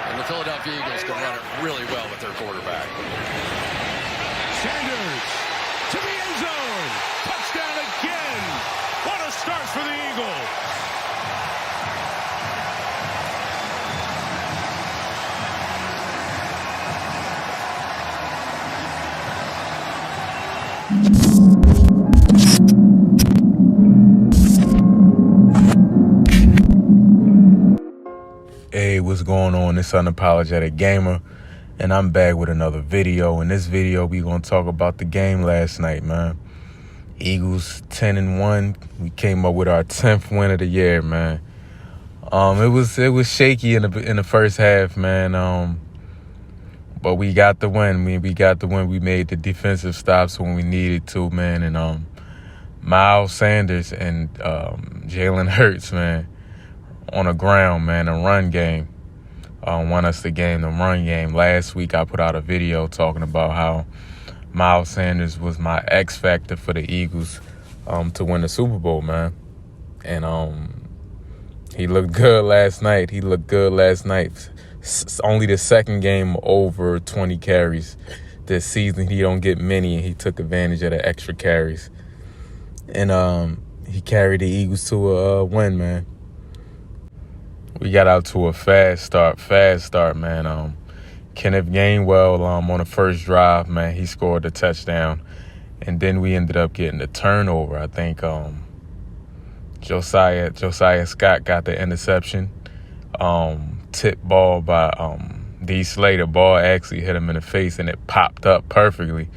And the Philadelphia Eagles can run it really well with their quarterback. Sanders to the end zone. Touchdown again. What a start for the Eagles. Hey, what's going on? It's Unapologetic Gamer, and I'm back with another video. In this video, we gonna talk about the game last night, man. Eagles 10-1. We came up with our 10th win of the year, man. It was shaky in the first half, man. But we got the win. We got the win. We made the defensive stops when we needed to, man. And Miles Sanders and Jalen Hurts, man, on the ground, man, the run game won us the game, the run game. Last week I put out a video talking about how Miles Sanders was my X factor for the Eagles to win the Super Bowl, man. And he looked good last night. It's only the second game over 20 carries this season. He don't get many, and he took advantage of the extra carries. And he carried the Eagles to a win, man. We got out to a fast start, man. Kenneth Gainwell on the first drive, man, he scored the touchdown. And then we ended up getting the turnover. I think Josiah Scott got the interception. Tipped ball by D. Slater. Ball actually hit him in the face, and it popped up perfectly.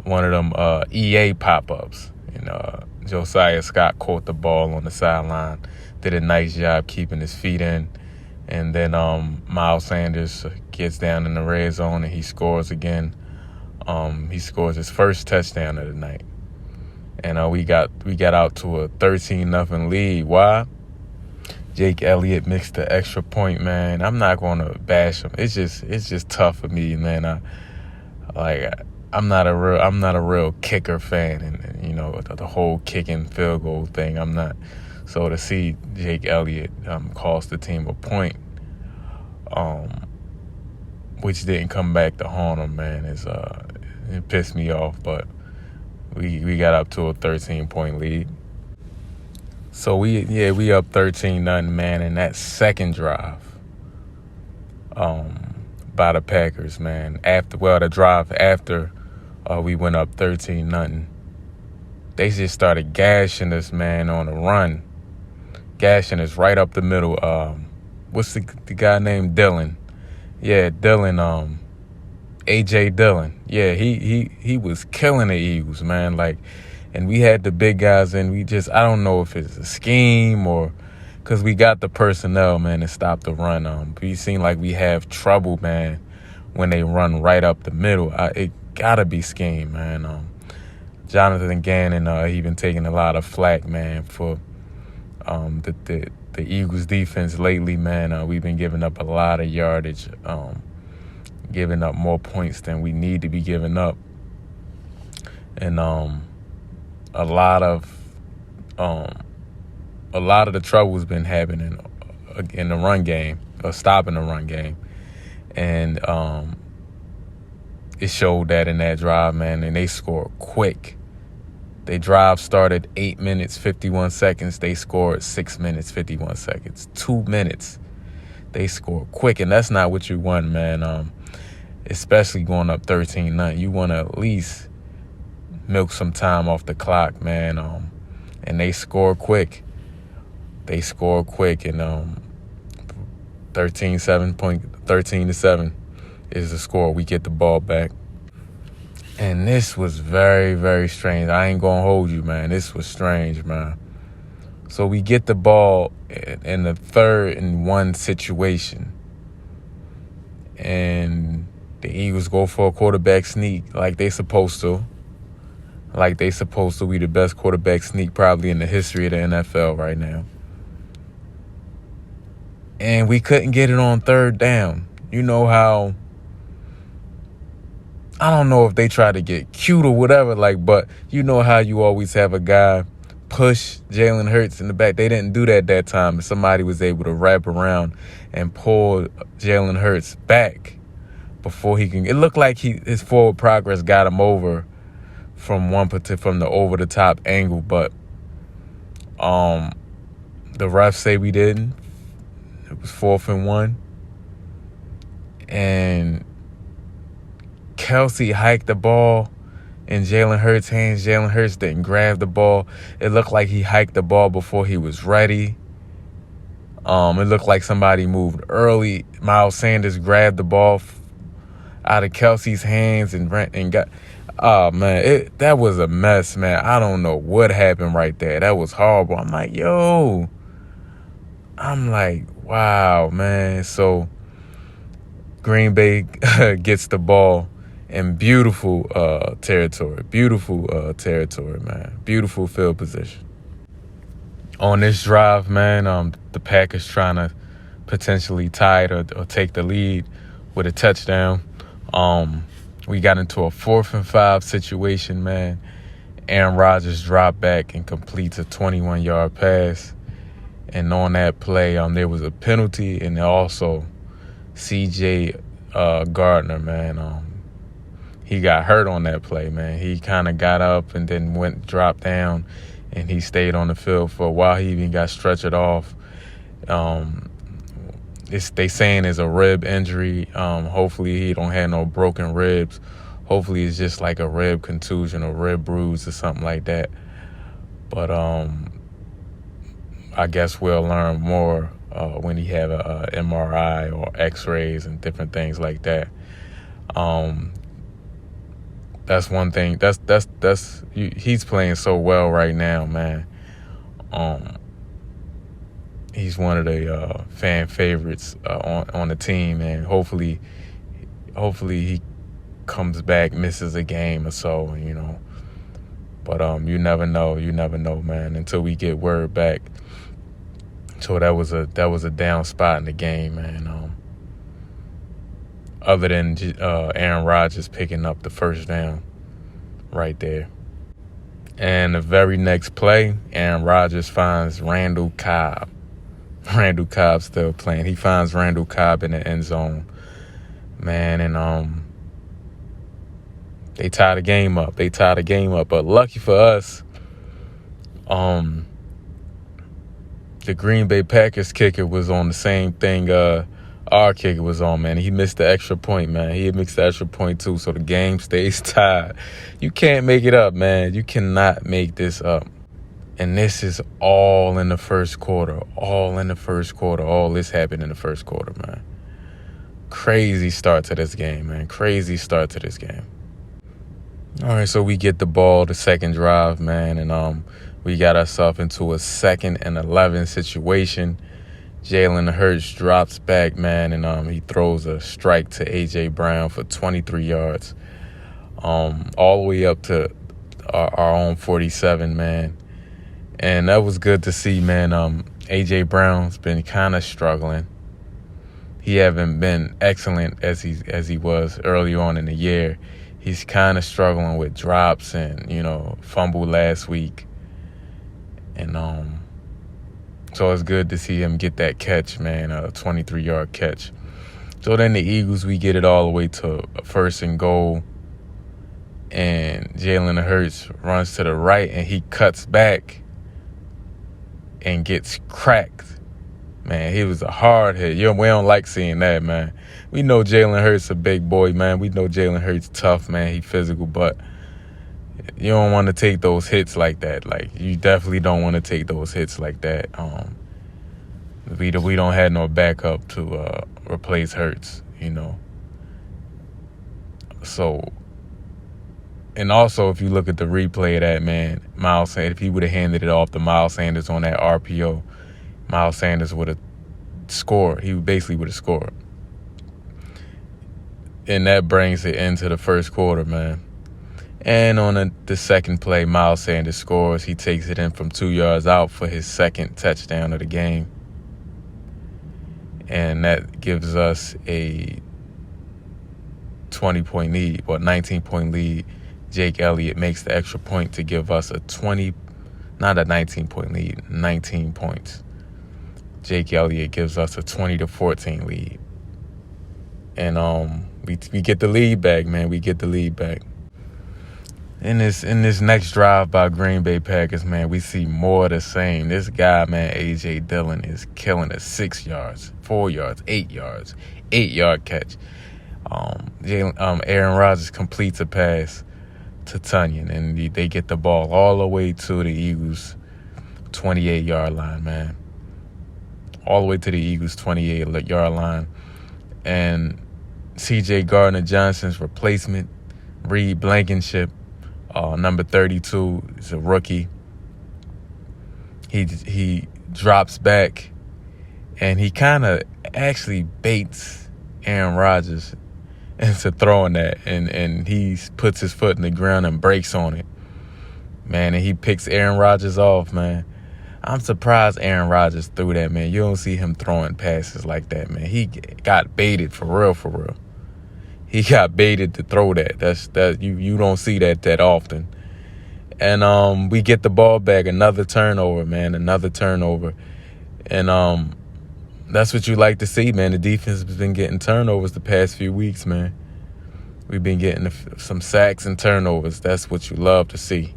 One of them EA pop-ups. And Josiah Scott caught the ball on the sideline. Did a nice job keeping his feet in. And then Miles Sanders gets down in the red zone, and he scores again. He scores his first touchdown of the night. And we got out to a 13-0 lead. Why? Jake Elliott mixed the extra point, man. I'm not going to bash him. It's just tough for me, man. I'm not a real kicker fan, and you know, the whole kicking field goal thing. I'm not. So to see Jake Elliott cost the team a point, which didn't come back to haunt him, man, it pissed me off. But we got up to a 13-point lead. So we up 13-0, man, in that second drive by the Packers, man. The drive after we went up 13-0. They just started gashing us, man, on the run. Gashing us right up the middle. What's the guy named Dillon? Yeah, Dillon, A.J. Dillon. Yeah, he was killing the Eagles, man. And we had the big guys, and I don't know if it's a scheme or because we got the personnel, man, to stop the run. We seem like we have trouble, man, when they run right up the middle. It gotta be scheme, man. Jonathan Gannon, he been taking a lot of flack, man, for the Eagles defense lately, man. We've been giving up a lot of yardage, giving up more points than we need to be giving up. And a lot of the trouble's been happening in the run game, or stopping the run game. And it showed that in that drive, man, and they scored quick. They drive started 8 minutes, 51 seconds. They scored 6 minutes, 51 seconds. 2 minutes. They scored quick, and that's not what you want, man. Especially going up 13-0. You want to at least milk some time off the clock, man. And they scored quick. And 13-7 is the score. We get the ball back. And this was very, very strange. I ain't going to hold you, man. This was strange, man. So we get the ball in the 3rd-and-1 situation. And the Eagles go for a quarterback sneak like they supposed to. We the best quarterback sneak probably in the history of the NFL right now. And we couldn't get it on 3rd down. You know how, I don't know if they try to get cute or whatever, but you know how you always have a guy push Jalen Hurts in the back. They didn't do that time. Somebody was able to wrap around and pull Jalen Hurts back before he can. It looked like his forward progress got him over from the over the top angle, but the refs say we didn't. It was 4th and 1, and Kelce hiked the ball in Jalen Hurts' hands. Jalen Hurts didn't grab the ball. It looked like he hiked the ball before he was ready. It looked like somebody moved early. Miles Sanders grabbed the ball out of Kelce's hands and got. Oh man, that was a mess, man. I don't know what happened right there. That was horrible. I'm like, wow, man. So Green Bay gets the ball in beautiful territory, man. Beautiful field position. On this drive, man, the Packers trying to potentially tie it or take the lead with a touchdown. We got into a 4th and 5 situation, man. Aaron Rodgers dropped back and completes a 21-yard pass. And on that play, there was a penalty, and also C.J. Gardner, man. He got hurt on that play, man. He kind of got up and then dropped down, and he stayed on the field for a while. He even got stretchered off. They saying it's a rib injury. Hopefully he don't have no broken ribs. Hopefully it's just like a rib contusion or rib bruise or something like that. But I guess we'll learn more when he have a MRI or X-rays and different things like that. That's one thing. He's playing so well right now, man. He's one of the fan favorites on the team, and hopefully he comes back, misses a game or so, But you never know, man, until we get word back. So that was a down spot in the game, man. Other than Aaron Rodgers picking up the first down right there. And the very next play, Aaron Rodgers finds Randall Cobb. Randall Cobb still playing. He finds Randall Cobb in the end zone, man, and they tie the game up. But lucky for us, the Green Bay Packers kicker was on the same thing our kicker was on, man. He missed the extra point, man. He missed the extra point too, so the game stays tied. You can't make it up, man. You cannot make this up. And this is all in the first quarter. All this happened in the first quarter, man. Crazy start to this game, man. All right, so we get the ball, the second drive, man, and we got ourselves into a 2nd and 11 situation. Jalen Hurts drops back, man, and he throws a strike to A.J. Brown for 23 yards, all the way up to our own 47, man. And that was good to see, man. A.J. Brown's been kind of struggling. He haven't been excellent as he was early on in the year. He's kind of struggling with drops and, fumbled last week. And so it's good to see him get that catch, man, a 23-yard catch. So then the Eagles, we get it all the way to 1st and goal. And Jalen Hurts runs to the right, and he cuts back and gets cracked. Man, he was a hard hit. We don't like seeing that, man. We know Jalen Hurts a big boy, man. We know Jalen Hurts tough, man. He physical, but you don't want to take those hits like that. Like, you definitely don't want to take those hits like that. We don't have no backup to replace Hurts, So, and also if you look at the replay of that, man, Miles Sanders, if he would have handed it off to Miles Sanders on that RPO, Miles Sanders would have scored. He basically would have scored. And that brings it into the first quarter, man. And on the second play, Miles Sanders scores. He takes it in from 2 yards out for his second touchdown of the game. And that gives us a 20-point lead, 19-point lead. Jake Elliott makes the extra point to give us a not a 19-point lead, 19 points. Jake Elliott gives us a 20-14 lead. And we get the lead back, man. We get the lead back. In this next drive by Green Bay Packers, man, we see more of the same. This guy, man, A.J. Dillon, is killing us 6 yards, 4 yards, 8 yards, 8-yard catch. Aaron Rodgers completes a pass to Tunyon, and they get the ball all the way to the Eagles' 28-yard line, man. All the way to the Eagles' 28-yard line. And C.J. Gardner-Johnson's replacement, Reed Blankenship, number 32, is a rookie. He drops back, and he kind of actually baits Aaron Rodgers into throwing that, and he puts his foot in the ground and breaks on it, man, and he picks Aaron Rodgers off, man. I'm surprised Aaron Rodgers threw that, man. You don't see him throwing passes like that, man. He got baited for real. He got baited to throw that. You don't see that often. And we get the ball back, another turnover, man, another turnover. And that's what you like to see, man. The defense has been getting turnovers the past few weeks, man. We've been getting some sacks and turnovers. That's what you love to see.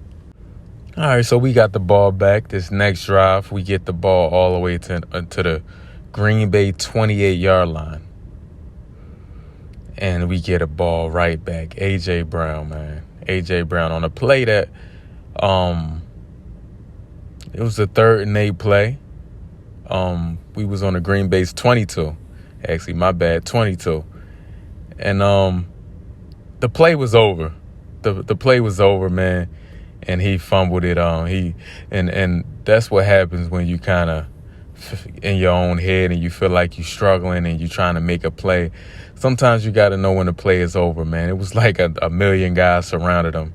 All right, so we got the ball back. This next drive, we get the ball all the way to the Green Bay 28-yard line. And we get a ball right back. A.J. Brown, man. A.J. Brown on a play that it was a 3rd and 8 play. We was on the Green Bay's 22. Actually, my bad, 22. And the play was over. The play was over, man. And he fumbled it. And that's what happens when you kind of in your own head and you feel like you're struggling and you're trying to make a play. Sometimes you got to know when the play is over, man. It was like a million guys surrounded him.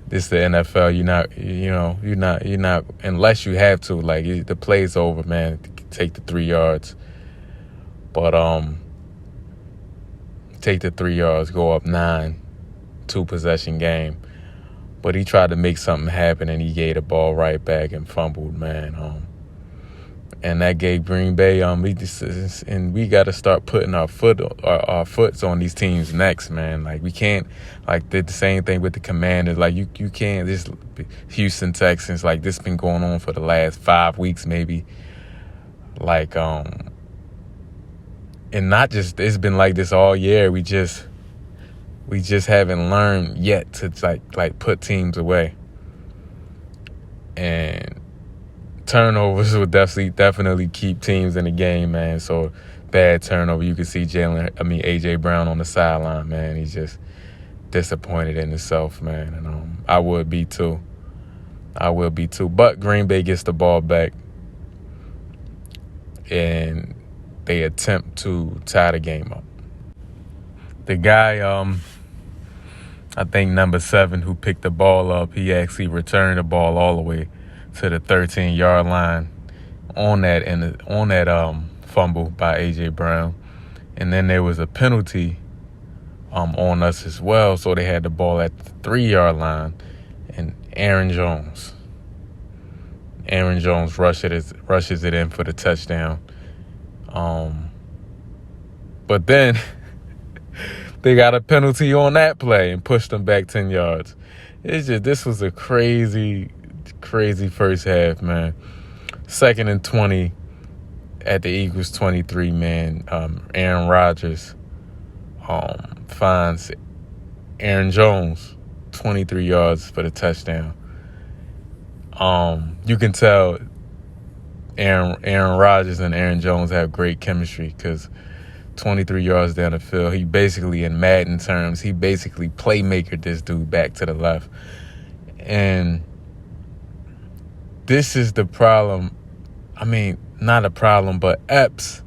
This is the NFL. You're not unless you have to. Like, the play's over, man. Take the 3 yards. But take the 3 yards, go up 9, 2-possession game. But he tried to make something happen, and he gave the ball right back and fumbled, man. And that gave Green Bay, we got to start putting our foots on these teams' necks, man. Like, we can't, did the same thing with the Commanders. Like, you can't, this Houston Texans, like, this been going on for the last 5 weeks, maybe. Like, and not just, it's been like this all year. We just haven't learned yet to like put teams away. And turnovers will definitely keep teams in the game, man. So bad turnover. You can see A.J. Brown on the sideline, man. He's just disappointed in himself, man. And I would be too. But Green Bay gets the ball back, and they attempt to tie the game up. The guy, I think number 7, who picked the ball up, he actually returned the ball all the way to the 13-yard line on that fumble by A.J. Brown. And then there was a penalty on us as well, so they had the ball at the 3-yard line. And Aaron Jones rushes it in for the touchdown. But then they got a penalty on that play and pushed them back 10 yards. This was a crazy first half, man. 2nd and 20 at the Eagles 23, man. Aaron Rodgers finds Aaron Jones 23 yards for the touchdown. You can tell Aaron Rodgers and Aaron Jones have great chemistry because 23 yards down the field, he basically, in Madden terms, he basically playmakered this dude back to the left. And this is the problem. I mean, not a problem, but Epps,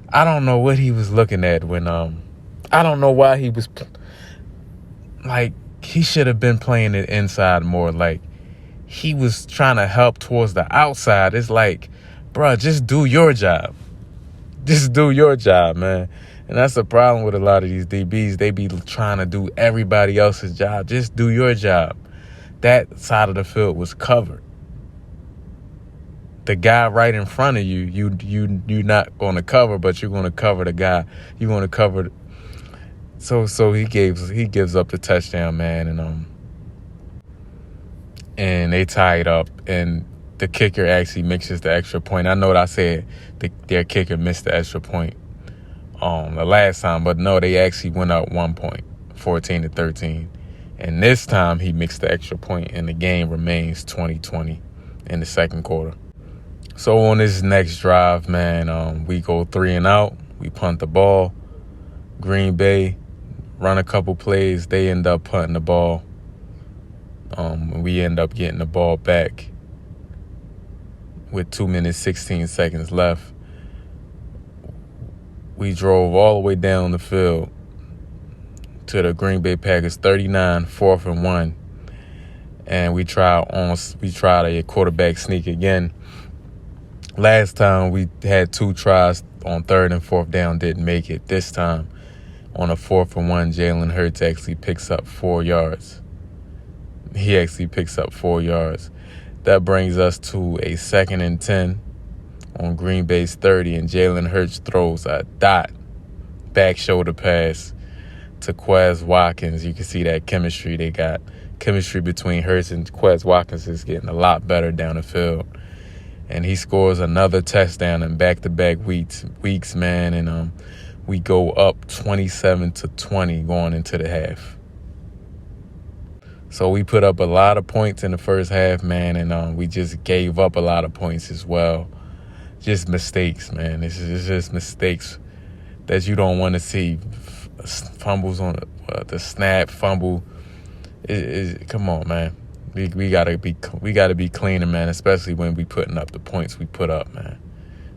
I don't know what he was looking at when, I don't know why he was, he should have been playing it inside more. Like, he was trying to help towards the outside. It's like, bro, just do your job. Just do your job, man. And that's the problem with a lot of these DBs. They be trying to do everybody else's job. Just do your job. That side of the field was covered. the guy right in front of you, you're not going to cover, but you're going to cover the guy. You're going to cover. So he gives up the touchdown, man, and they tie it up, and the kicker actually misses the extra point. I know what I said their kicker missed the extra point the last time, but no, they actually went up 1 point, 14-13. And this time he mixed the extra point, and the game remains 20-20 in the second quarter. So on this next drive, man, we go 3 and out. We punt the ball. Green Bay run a couple plays. They end up punting the ball. We end up getting the ball back with 2 minutes, 16 seconds left. We drove all the way down the field to the Green Bay Packers 39, 4th and 1. And we tried a quarterback sneak again. Last time we had 2 tries on 3rd and 4th down, didn't make it. This time on a 4th and 1, Jalen Hurts actually picks up 4 yards. He actually picks up 4 yards. That brings us to a 2nd and 10 on Green Bay's 30, and Jalen Hurts throws a dot back shoulder pass to Quez Watkins. You can see that chemistry. They got chemistry between Hurts and Quez Watkins is getting a lot better down the field. And he scores another touchdown in back-to-back weeks, man. And we go up 27-20 going into the half. So we put up a lot of points in the first half, man, and we just gave up a lot of points as well. Just mistakes, man. It's just mistakes that you don't want to see. Fumbles on the snap, fumble. Come on, man. We gotta be cleaner, man. Especially when we putting up the points we put up, man.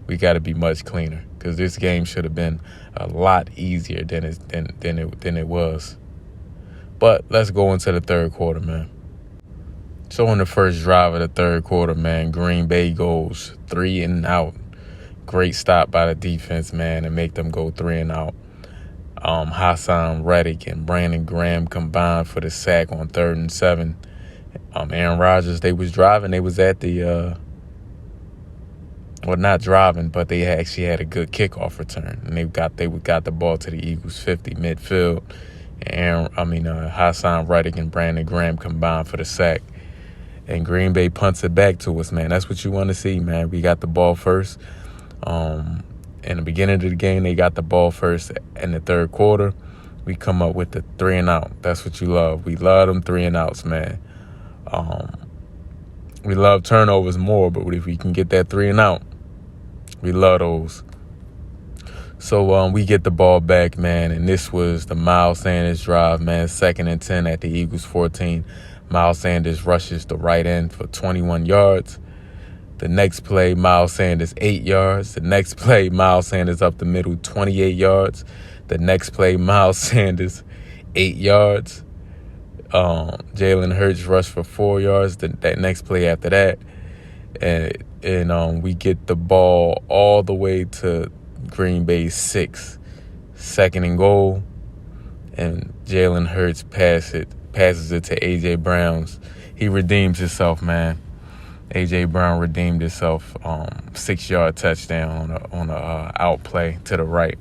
We gotta be much cleaner because this game should have been a lot easier than it was. But let's go into the third quarter, man. So on the first drive of the third quarter, man, Green Bay goes 3 and out. Great stop by the defense, man, and make them go 3 and out. Hassan Reddick and Brandon Graham combined for the sack on 3rd and 7. Aaron Rodgers, they was driving. They was at the not driving, but they actually had a good kickoff return, and they got the ball to the Eagles 50 midfield. And Hassan Reddick and Brandon Graham combined for the sack. And Green Bay punts it back to us, man. That's what you want to see, man. We got the ball first. In the beginning of the game, they got the ball first. In the third quarter, we come up with the 3 and out. That's what you love. We love them 3 and outs, man. We love turnovers more, but if we can get that 3 and out, we love those. So we get the ball back, man, and this was the Miles Sanders drive, man. 2nd and 10 at the Eagles 14. Miles Sanders rushes the right end for 21 yards. The next play, Miles Sanders 8 yards. The next play, Miles Sanders up the middle 28 yards. The next play, Miles Sanders 8 yards. Jalen Hurts rushed for 4 yards. That next play after that, and we get the ball all the way to Green Bay 6, 2nd and goal, and Jalen Hurts passes it to A.J. Brown. He redeems himself, man. A.J. Brown redeemed himself. 6-yard touchdown on a out play to the right.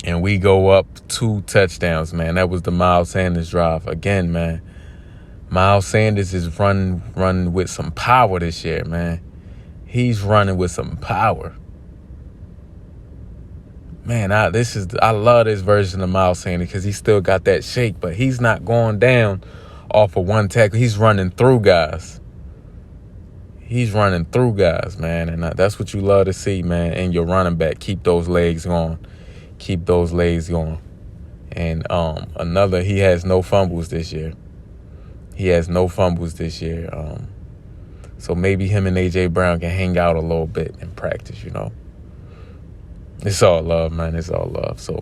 And we go up 2 touchdowns, man. That was the Miles Sanders drive. Again, man, Miles Sanders is running with some power this year, man. He's running with some power. Man, I love this version of Miles Sanders because he still got that shake, but he's not going down off of one tackle. He's running through guys. He's running through guys, man, and that's what you love to see, man. And your running back, keep those legs going. Keep those legs going. And he has no fumbles this year. So maybe him and A.J. Brown can hang out a little bit in practice, you know. It's all love, man. It's all love. So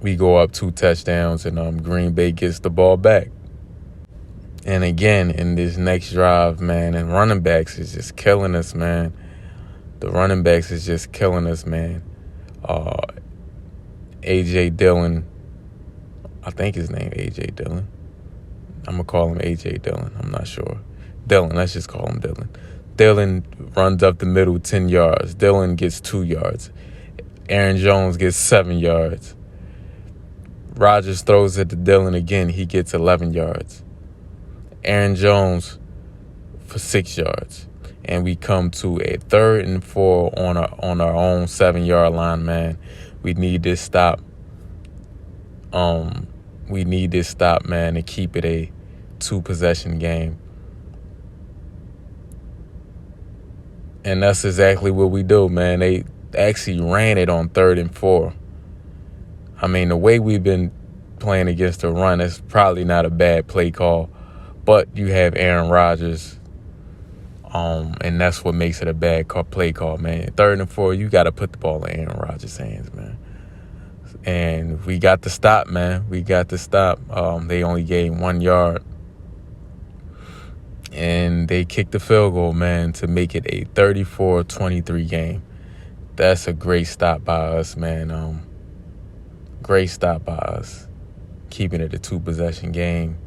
we go up 2 touchdowns, and Green Bay gets the ball back. And again, in this next drive, man, and running backs is just killing us, man. The running backs is just killing us, man. A.J. Dillon, I think his name A.J. Dillon. I'm going to call him A.J. Dillon. I'm not sure. Dylan, let's just call him Dylan. Dylan runs up the middle 10 yards. Dylan gets 2 yards. Aaron Jones gets 7 yards. Rodgers throws it to Dylan again. He gets 11 yards. Aaron Jones for 6 yards. And we come to a 3rd and 4 on our own 7-yard line, man. We need this stop. We need this stop, man, to keep it a 2-possession game. And that's exactly what we do, man. They actually ran it on 3rd and 4. I mean, the way we've been playing against the run, it's probably not a bad play call. But you have Aaron Rodgers, and that's what makes it a bad play call, man. 3rd and 4, you got to put the ball in Aaron Rodgers' hands, man. And we got to stop, man. We got to stop. They only gained 1 yard. And they kicked the field goal, man, to make it a 34-23 game. That's a great stop by us, man. Great stop by us, keeping it a 2-possession game.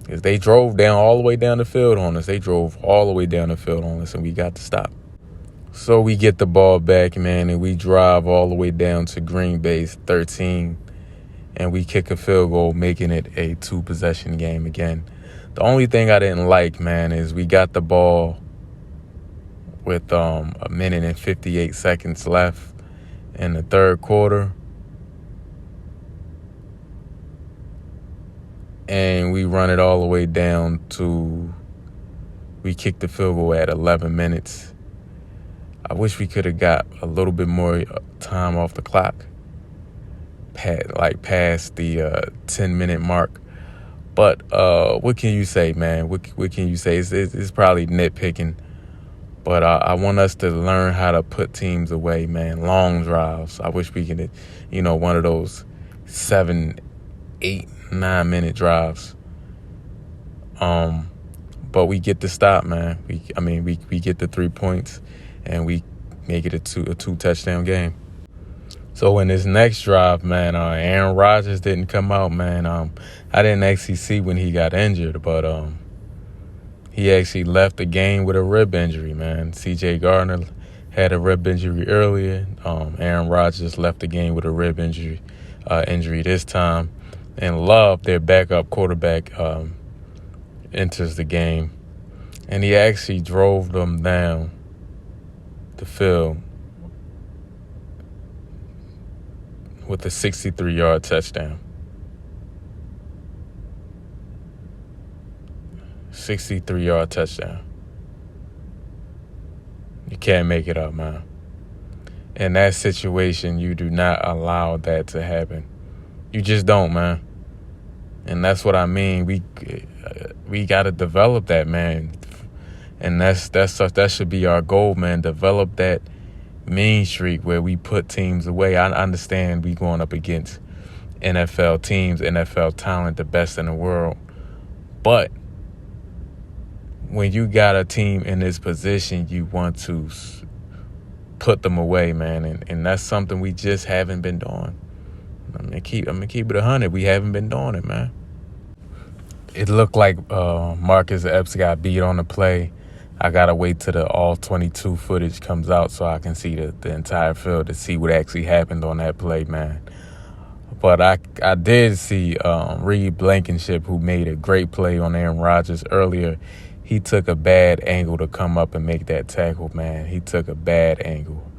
Because they drove down all the way down the field on us. They drove all the way down the field on us, and we got to stop. So we get the ball back, man, and we drive all the way down to Green Bay's 13, and we kick a field goal, making it a 2-possession game again. The only thing I didn't like, man, is we got the ball with 1 minute and 58 seconds left in the 3rd quarter. And we run it all the way down to, we kicked the field goal at 11 minutes. I wish we could have got a little bit more time off the clock, past the 10-minute mark. But what can you say, man? What can you say? It's probably nitpicking. But I want us to learn how to put teams away, man. Long drives. I wish we could, one of those 7, 8, 9-minute drives. But we get the stop, man. We get the 3 points, and we make it a 2-touchdown game. So in this next drive, man, Aaron Rodgers didn't come out, man. I didn't actually see when he got injured, but he actually left the game with a rib injury, man. C.J. Gardner had a rib injury earlier. Aaron Rodgers left the game with a rib injury this time. And Love, their backup quarterback, enters the game. And he actually drove them down the field with a 63-yard touchdown. 63-yard touchdown. You can't make it up, man. In that situation, you do not allow that to happen. You just don't, man. And that's what I mean. We got to develop that, man. And that should be our goal, man. Develop that mean streak where we put teams away. I understand we going up against NFL teams, NFL talent, the best in the world. But when you got a team in this position, you want to put them away, man. And that's something we just haven't been doing. I'm gonna keep it 100. We haven't been doing it, man. It looked like Marcus Epps got beat on the play. I gotta wait till the all 22 footage comes out so I can see the entire field to see what actually happened on that play, man. But I did see Reed Blankenship, who made a great play on Aaron Rodgers earlier. He took a bad angle to come up and make that tackle, man. He took a bad angle,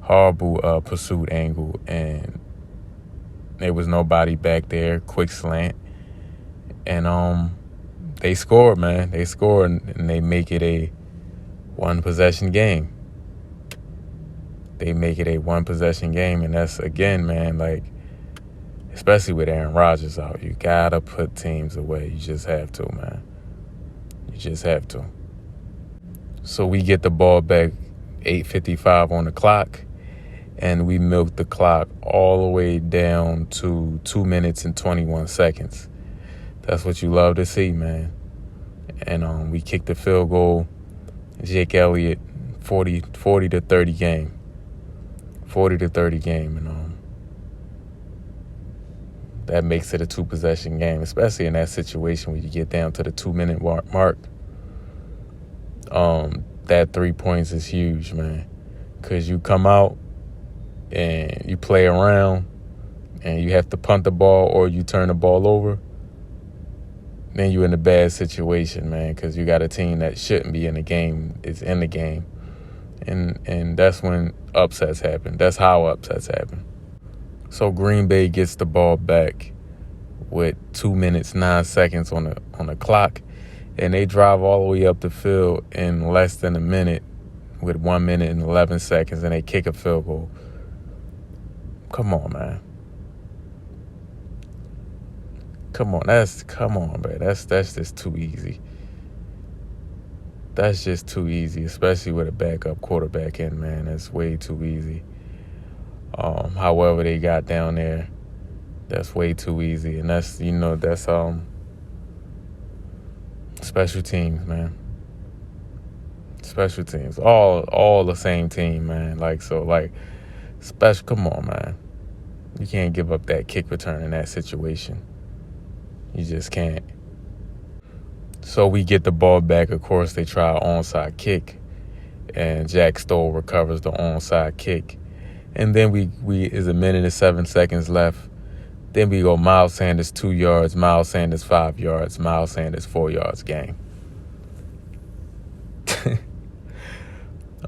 horrible pursuit angle, and there was nobody back there. Quick slant, and they scored, man. They scored, and they make it a 1-possession game. They make it a 1-possession game, and that's, again, man, like, especially with Aaron Rodgers out, you gotta put teams away. You just have to, man. You just have to. So we get the ball back, 8:55 on the clock, and we milk the clock all the way down to 2 minutes and 21 seconds. That's what you love to see, man. And we kick the field goal. Jake Elliott, 40 to 30 game. 40 to 30 game, and that makes it a 2-possession game, especially in that situation when you get down to the 2-minute mark. that 3 points is huge, man. Because you come out and you play around and you have to punt the ball or you turn the ball over, then you're in a bad situation, man, because you got a team that shouldn't be in the game is in the game. And that's when upsets happen. That's how upsets happen. So Green Bay gets the ball back with 2 minutes, 9 seconds on the clock, and they drive all the way up the field in less than a minute with 1 minute and 11 seconds, and they kick a field goal. Come on, man. Come on, man. That's just too easy. That's just too easy, especially with a backup quarterback in, man. That's way too easy. However they got down there, that's way too easy. And that's special teams, man. Special teams. All the same team, man. Special, come on, man. You can't give up that kick return in that situation. You just can't. So we get the ball back. Of course, they try an onside kick, and Jack Stoll recovers the onside kick. And then we is a minute and 7 seconds left. Then we go Miles Sanders 2 yards, Miles Sanders 5 yards, Miles Sanders 4 yards game.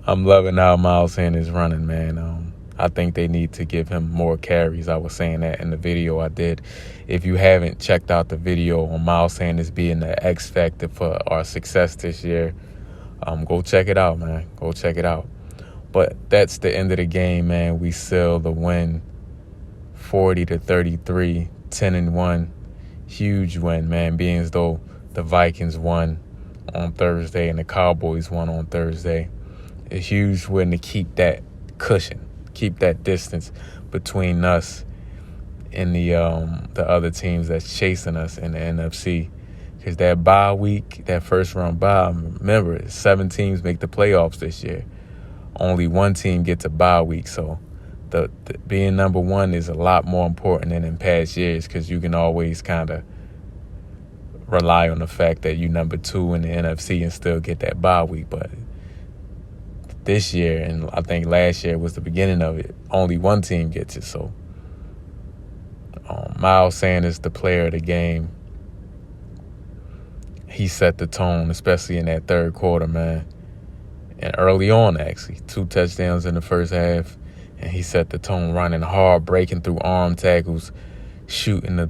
I'm loving how Miles Sanders running, man. I think they need to give him more carries. I was saying that in the video I did. If you haven't checked out the video on Miles Sanders being the X factor for our success this year, go check it out, man. Go check it out. But that's the end of the game, man. We seal the win, 40-33, 10-1. Huge win, man. Being as though the Vikings won on Thursday and the Cowboys won on Thursday. A huge win to keep that cushion, keep that distance between us and the other teams that's chasing us in the NFC. Because that bye week, that first round bye, remember, 7 teams make the playoffs this year. Only 1 team gets a bye week. So the being number 1 is a lot more important than in past years, because you can always kind of rely on the fact that you number 2 in the NFC and still get that bye week. But this year, and I think last year was the beginning of it, only 1 team gets it. So Miles Sanders, the player of the game, he set the tone, especially in that third quarter, man. And early on, actually, 2 touchdowns in the first half, and he set the tone running hard, breaking through arm tackles, shooting the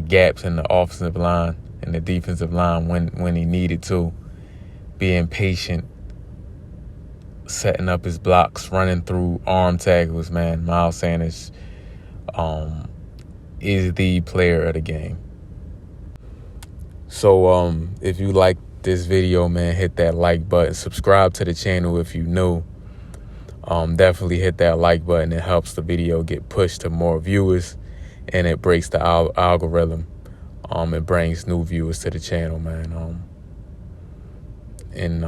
gaps in the offensive line and the defensive line when he needed to. Being patient, setting up his blocks, running through arm tackles, man. Miles Sanders is the player of the game. So if you like this video, man, hit that like button. Subscribe to the channel if you're new. Definitely hit that like button. It helps the video get pushed to more viewers, and it breaks the algorithm. It brings new viewers to the channel, man. And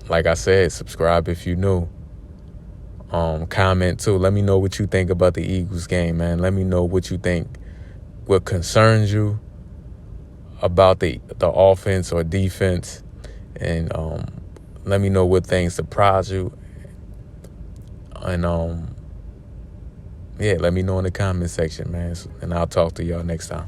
like I said, subscribe if you're new. Comment too. Let me know what you think about the Eagles game, man. Let me know what you think, what concerns you about the offense or defense, and let me know what things surprise you. And let me know in the comment section, man. And I'll talk to y'all next time.